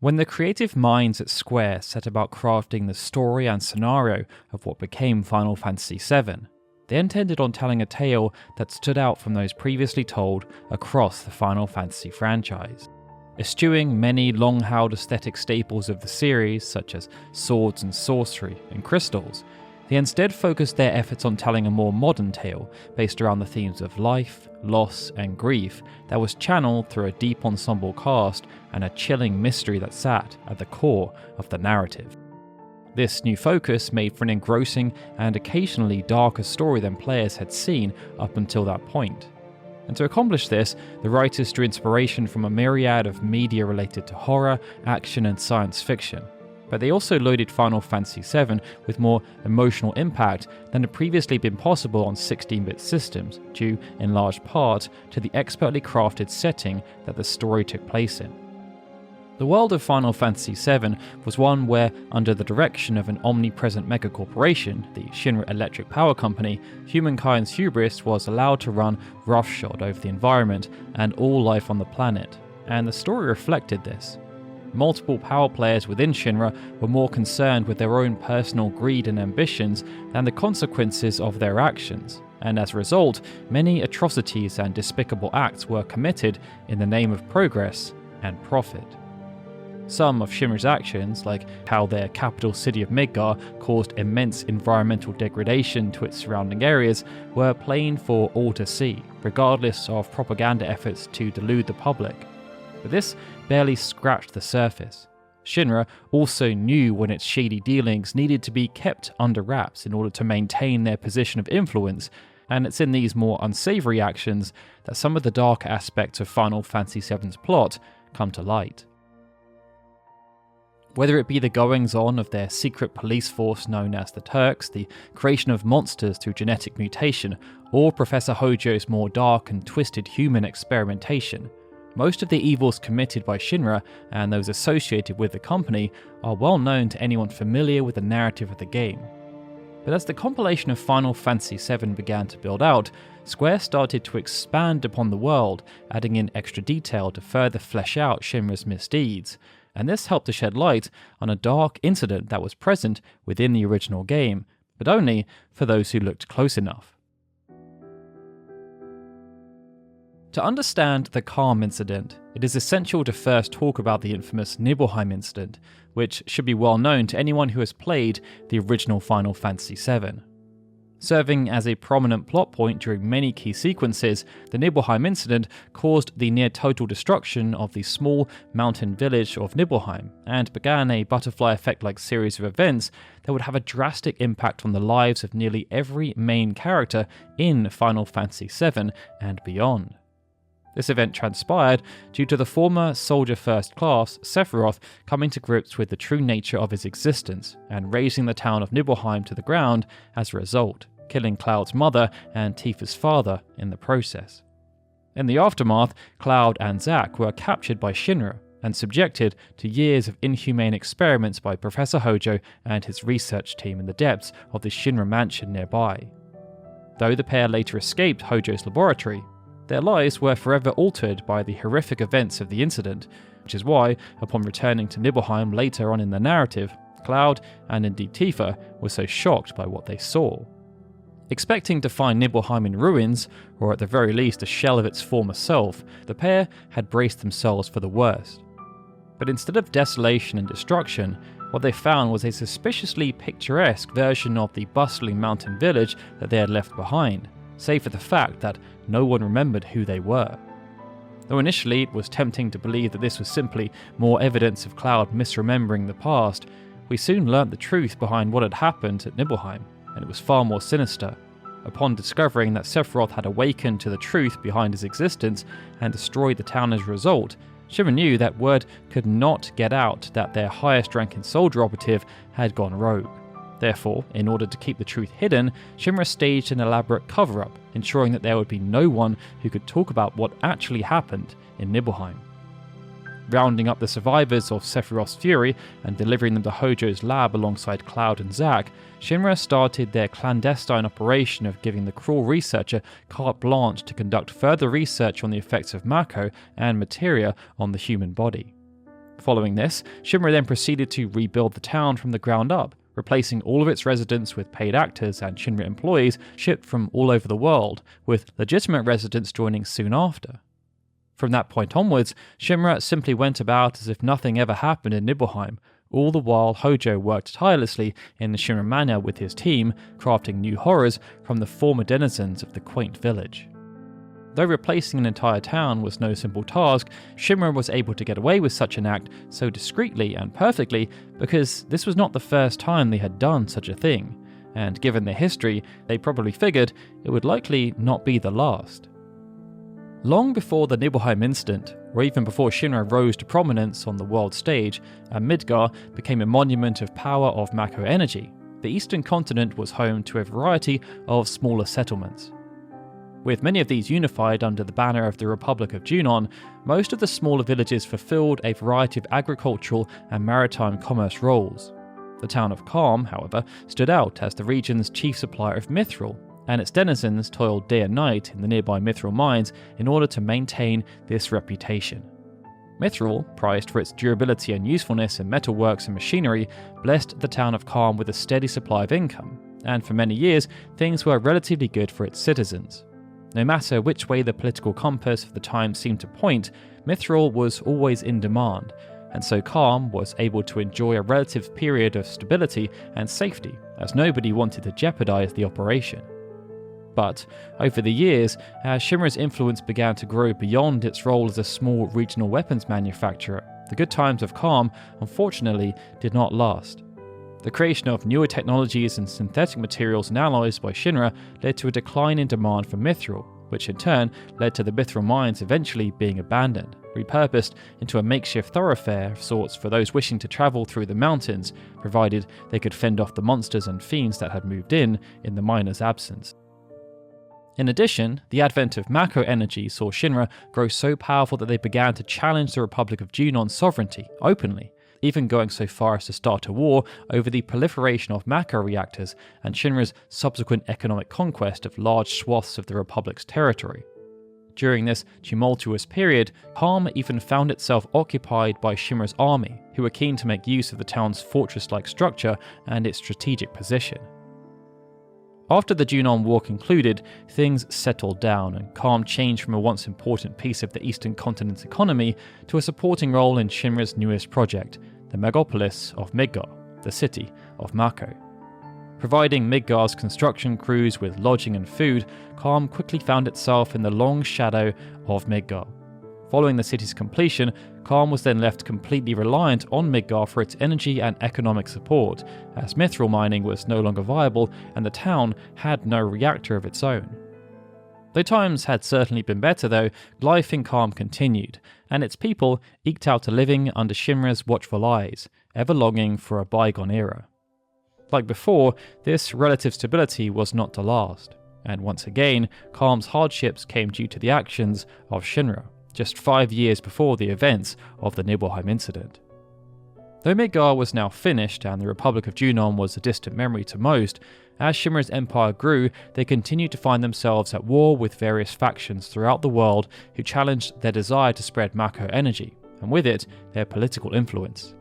When the creative minds at Square set about crafting the story and scenario of what became Final Fantasy VII, they intended on telling a tale that stood out from those previously told across the Final Fantasy franchise. Eschewing many long-held aesthetic staples of the series, such as swords and sorcery and crystals, they instead focused their efforts on telling a more modern tale based around the themes of life, loss, and grief that was channeled through a deep ensemble cast and a chilling mystery that sat at the core of the narrative. This new focus made for an engrossing and occasionally darker story than players had seen up until that point. And to accomplish this, the writers drew inspiration from a myriad of media related to horror, action, and science fiction. But they also loaded Final Fantasy VII with more emotional impact than had previously been possible on 16-bit systems, due in large part to the expertly crafted setting that the story took place in. The world of Final Fantasy VII was one where, under the direction of an omnipresent megacorporation, the Shinra Electric Power Company, humankind's hubris was allowed to run roughshod over the environment and all life on the planet, and the story reflected this. Multiple power players within Shinra were more concerned with their own personal greed and ambitions than the consequences of their actions, and as a result, many atrocities and despicable acts were committed in the name of progress and profit. Some of Shinra's actions, like how their capital city of Midgar caused immense environmental degradation to its surrounding areas, were plain for all to see, regardless of propaganda efforts to delude the public. But this barely scratched the surface. Shinra also knew when its shady dealings needed to be kept under wraps in order to maintain their position of influence, and it's in these more unsavory actions that some of the darker aspects of Final Fantasy VII's plot come to light. Whether it be the goings-on of their secret police force known as the Turks, the creation of monsters through genetic mutation, or Professor Hojo's more dark and twisted human experimentation, most of the evils committed by Shinra and those associated with the company are well known to anyone familiar with the narrative of the game. But as the compilation of Final Fantasy VII began to build out, Square started to expand upon the world, adding in extra detail to further flesh out Shinra's misdeeds, and this helped to shed light on a dark incident that was present within the original game, but only for those who looked close enough. To understand the Kalm Incident, it is essential to first talk about the infamous Nibelheim Incident, which should be well known to anyone who has played the original Final Fantasy VII. Serving as a prominent plot point during many key sequences, the Nibelheim Incident caused the near-total destruction of the small mountain village of Nibelheim, and began a butterfly effect-like series of events that would have a drastic impact on the lives of nearly every main character in Final Fantasy VII and beyond. This event transpired due to the former Soldier First class, Sephiroth, coming to grips with the true nature of his existence and razing the town of Nibelheim to the ground as a result, killing Cloud's mother and Tifa's father in the process. In the aftermath, Cloud and Zack were captured by Shinra and subjected to years of inhumane experiments by Professor Hojo and his research team in the depths of the Shinra mansion nearby. Though the pair later escaped Hojo's laboratory, their lives were forever altered by the horrific events of the incident, which is why, upon returning to Nibelheim later on in the narrative, Cloud, and indeed Tifa, were so shocked by what they saw. Expecting to find Nibelheim in ruins, or at the very least a shell of its former self, the pair had braced themselves for the worst. But instead of desolation and destruction, what they found was a suspiciously picturesque version of the bustling mountain village that they had left behind, save for the fact that no one remembered who they were. Though initially it was tempting to believe that this was simply more evidence of Cloud misremembering the past, we soon learnt the truth behind what had happened at Nibelheim, and it was far more sinister. Upon discovering that Sephiroth had awakened to the truth behind his existence and destroyed the town as a result, Shinra knew that word could not get out that their highest ranking soldier operative had gone rogue. Therefore, in order to keep the truth hidden, Shinra staged an elaborate cover-up, ensuring that there would be no one who could talk about what actually happened in Nibelheim. Rounding up the survivors of Sephiroth's fury and delivering them to Hojo's lab alongside Cloud and Zack, Shinra started their clandestine operation of giving the cruel researcher carte blanche to conduct further research on the effects of Mako and materia on the human body. Following this, Shinra then proceeded to rebuild the town from the ground up, replacing all of its residents with paid actors and Shinra employees shipped from all over the world, with legitimate residents joining soon after. From that point onwards, Shinra simply went about as if nothing ever happened in Nibelheim, all the while Hojo worked tirelessly in the Shinra manner with his team, crafting new horrors from the former denizens of the quaint village. Though replacing an entire town was no simple task, Shinra was able to get away with such an act so discreetly and perfectly because this was not the first time they had done such a thing, and given their history, they probably figured it would likely not be the last. Long before the Nibelheim incident, or even before Shinra rose to prominence on the world stage and Midgar became a monument of power of Mako energy, the eastern continent was home to a variety of smaller settlements. With many of these unified under the banner of the Republic of Junon, most of the smaller villages fulfilled a variety of agricultural and maritime commerce roles. The town of Kalm, however, stood out as the region's chief supplier of mithril, and its denizens toiled day and night in the nearby mithril mines in order to maintain this reputation. Mithril, prized for its durability and usefulness in metalworks and machinery, blessed the town of Kalm with a steady supply of income, and for many years things were relatively good for its citizens. No matter which way the political compass of the time seemed to point, mithril was always in demand, and so Kalm was able to enjoy a relative period of stability and safety, as nobody wanted to jeopardize the operation. But over the years, as Shinra's influence began to grow beyond its role as a small regional weapons manufacturer, the good times of Kalm, unfortunately, did not last. The creation of newer technologies and synthetic materials and alloys by Shinra led to a decline in demand for mithril, which in turn led to the mithril mines eventually being abandoned, repurposed into a makeshift thoroughfare of sorts for those wishing to travel through the mountains, provided they could fend off the monsters and fiends that had moved in the miners' absence. In addition, the advent of Mako energy saw Shinra grow so powerful that they began to challenge the Republic of Junon's sovereignty openly, even going so far as to start a war over the proliferation of Mako reactors and Shinra's subsequent economic conquest of large swaths of the Republic's territory. During this tumultuous period, Kalm even found itself occupied by Shinra's army, who were keen to make use of the town's fortress-like structure and its strategic position. After the Junon War concluded, things settled down and Kalm changed from a once important piece of the eastern continent's economy to a supporting role in Shinra's newest project, the megapolis of Midgar, the city of Mako. Providing Midgar's construction crews with lodging and food, Kalm quickly found itself in the long shadow of Midgar. Following the city's completion, Kalm was then left completely reliant on Midgar for its energy and economic support, as mithril mining was no longer viable and the town had no reactor of its own. Though times had certainly been better though, life in Kalm continued, and its people eked out a living under Shinra's watchful eyes, ever longing for a bygone era. Like before, this relative stability was not to last, and once again, Kalm's hardships came due to the actions of Shinra, just 5 years before the events of the Nibelheim incident. Though Midgar was now finished and the Republic of Junon was a distant memory to most, as Shinra's empire grew, they continued to find themselves at war with various factions throughout the world who challenged their desire to spread Mako energy, and with it, their political influence.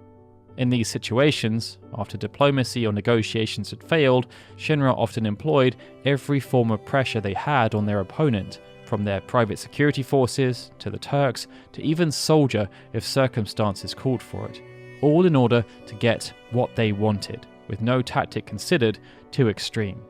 In these situations, after diplomacy or negotiations had failed, Shinra often employed every form of pressure they had on their opponent, from their private security forces, to the Turks, to even soldier if circumstances called for it, all in order to get what they wanted, with no tactic considered too extreme.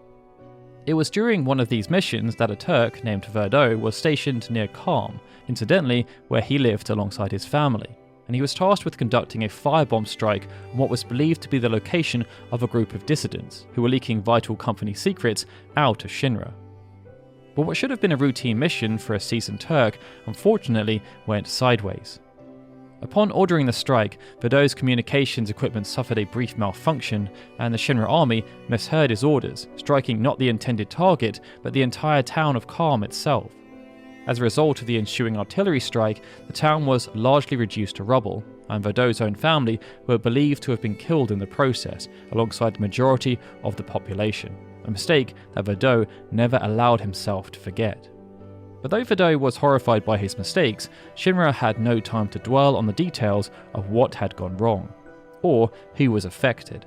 It was during one of these missions that a Turk named Verdo was stationed near Kalm, incidentally where he lived alongside his family, and he was tasked with conducting a firebomb strike on what was believed to be the location of a group of dissidents who were leaking vital company secrets out of Shinra. But what should have been a routine mission for a seasoned Turk unfortunately went sideways. Upon ordering the strike, Verdo's communications equipment suffered a brief malfunction, and the Shinra army misheard his orders, striking not the intended target, but the entire town of Kalm itself. As a result of the ensuing artillery strike, the town was largely reduced to rubble, and Verdo's own family were believed to have been killed in the process, alongside the majority of the population, a mistake that Verdo never allowed himself to forget. But though Verdot was horrified by his mistakes, Shinra had no time to dwell on the details of what had gone wrong, or who was affected.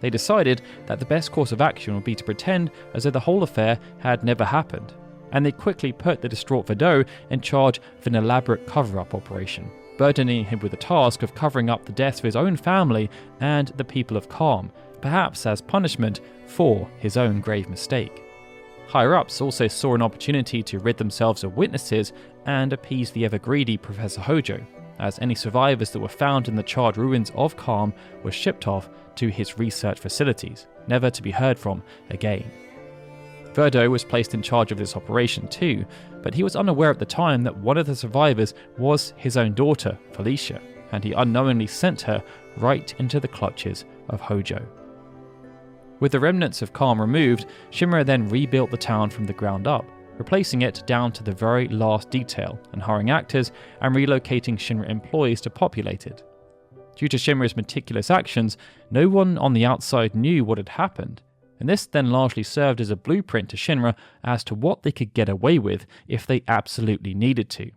They decided that the best course of action would be to pretend as though the whole affair had never happened, and they quickly put the distraught Verdot in charge of an elaborate cover-up operation, burdening him with the task of covering up the deaths of his own family and the people of Kalm, perhaps as punishment for his own grave mistake. Higher-ups also saw an opportunity to rid themselves of witnesses and appease the ever-greedy Professor Hojo, as any survivors that were found in the charred ruins of Kalm were shipped off to his research facilities, never to be heard from again. Verdot was placed in charge of this operation too, but he was unaware at the time that one of the survivors was his own daughter, Felicia, and he unknowingly sent her right into the clutches of Hojo. With the remnants of Kalm removed, Shinra then rebuilt the town from the ground up, replacing it down to the very last detail and hiring actors and relocating Shinra employees to populate it. Due to Shinra's meticulous actions, no one on the outside knew what had happened, and this then largely served as a blueprint to Shinra as to what they could get away with if they absolutely needed to.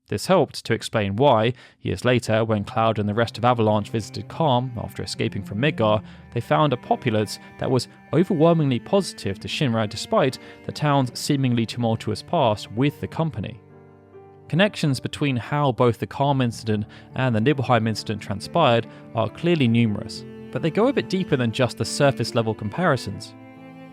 This helped to explain why, years later, when Cloud and the rest of Avalanche visited Kalm after escaping from Midgar, they found a populace that was overwhelmingly positive to Shinra despite the town's seemingly tumultuous past with the company. Connections between how both the Kalm Incident and the Nibelheim Incident transpired are clearly numerous, but they go a bit deeper than just the surface-level comparisons.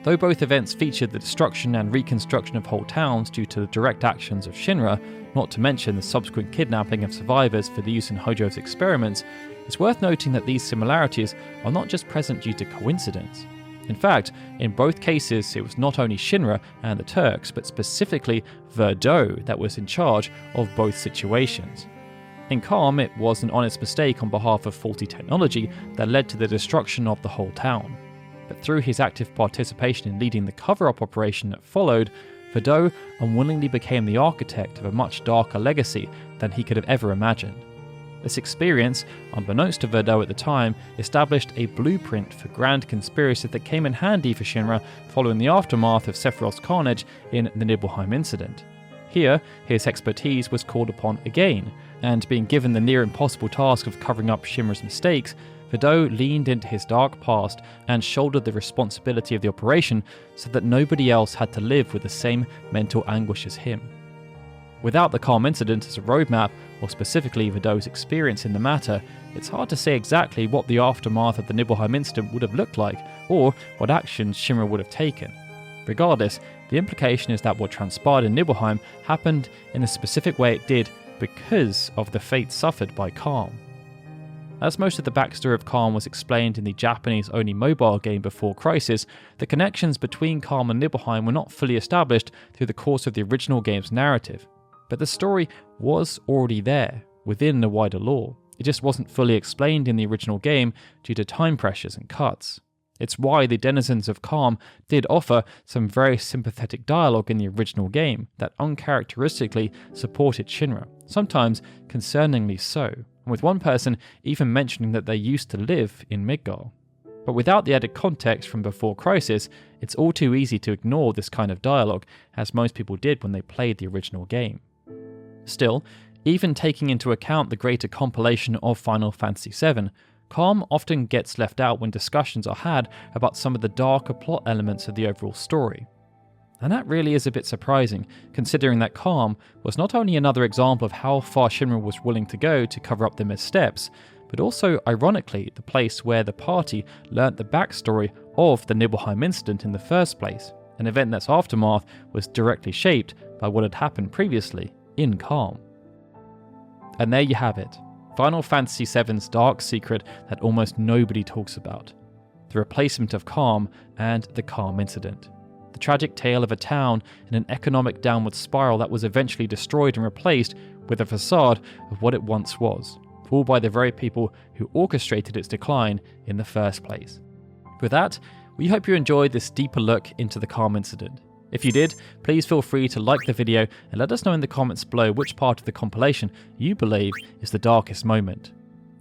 Though both events featured the destruction and reconstruction of whole towns due to the direct actions of Shinra, not to mention the subsequent kidnapping of survivors for the use in Hojo's experiments, it's worth noting that these similarities are not just present due to coincidence. In fact, in both cases it was not only Shinra and the Turks, but specifically Verdot that was in charge of both situations. In Kalm, it was an honest mistake on behalf of faulty technology that led to the destruction of the whole town. But through his active participation in leading the cover-up operation that followed, Verdot unwillingly became the architect of a much darker legacy than he could have ever imagined. This experience, unbeknownst to Verdot at the time, established a blueprint for grand conspiracies that came in handy for Shinra following the aftermath of Sephiroth's carnage in the Nibelheim Incident. Here, his expertise was called upon again, and being given the near impossible task of covering up Shinra's mistakes, Verdot leaned into his dark past and shouldered the responsibility of the operation so that nobody else had to live with the same mental anguish as him. Without the Kalm Incident as a roadmap, or specifically Verdot's experience in the matter, it's hard to say exactly what the aftermath of the Nibelheim Incident would have looked like, or what actions Shinra would have taken. Regardless, the implication is that what transpired in Nibelheim happened in the specific way it did because of the fate suffered by Kalm. As most of the backstory of Kalm was explained in the Japanese-only mobile game Before Crisis, the connections between Kalm and Nibelheim were not fully established through the course of the original game's narrative. But the story was already there, within the wider lore. It just wasn't fully explained in the original game due to time pressures and cuts. It's why the denizens of Kalm did offer some very sympathetic dialogue in the original game that uncharacteristically supported Shinra, sometimes concerningly so, with one person even mentioning that they used to live in Midgar. But without the added context from Before Crisis, it's all too easy to ignore this kind of dialogue, as most people did when they played the original game. Still, even taking into account the greater compilation of Final Fantasy VII, Kalm often gets left out when discussions are had about some of the darker plot elements of the overall story. And that really is a bit surprising, considering that Kalm was not only another example of how far Shinra was willing to go to cover up their missteps, but also, ironically, the place where the party learnt the backstory of the Nibelheim Incident in the first place, an event that's aftermath was directly shaped by what had happened previously in Kalm. And there you have it, Final Fantasy VII's dark secret that almost nobody talks about, the replacement of Kalm and the Kalm Incident. The tragic tale of a town in an economic downward spiral that was eventually destroyed and replaced with a facade of what it once was, all by the very people who orchestrated its decline in the first place. With that, we hope you enjoyed this deeper look into the Kalm Incident. If you did, please feel free to like the video and let us know in the comments below which part of the compilation you believe is the darkest moment.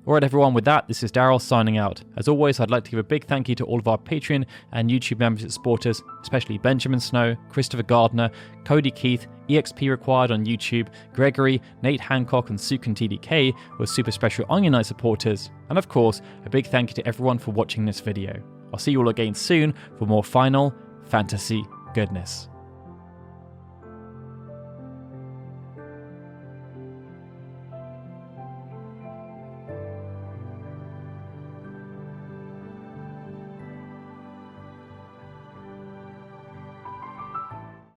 Alright everyone, with that, this is Darryl signing out. As always, I'd like to give a big thank you to all of our Patreon and YouTube membership supporters, especially Benjamin Snow, Christopher Gardner, Cody Keith, EXP Required on YouTube, Gregory, Nate Hancock and Sukin TDK were super special Onion Knight supporters, and of course, a big thank you to everyone for watching this video. I'll see you all again soon for more Final Fantasy goodness.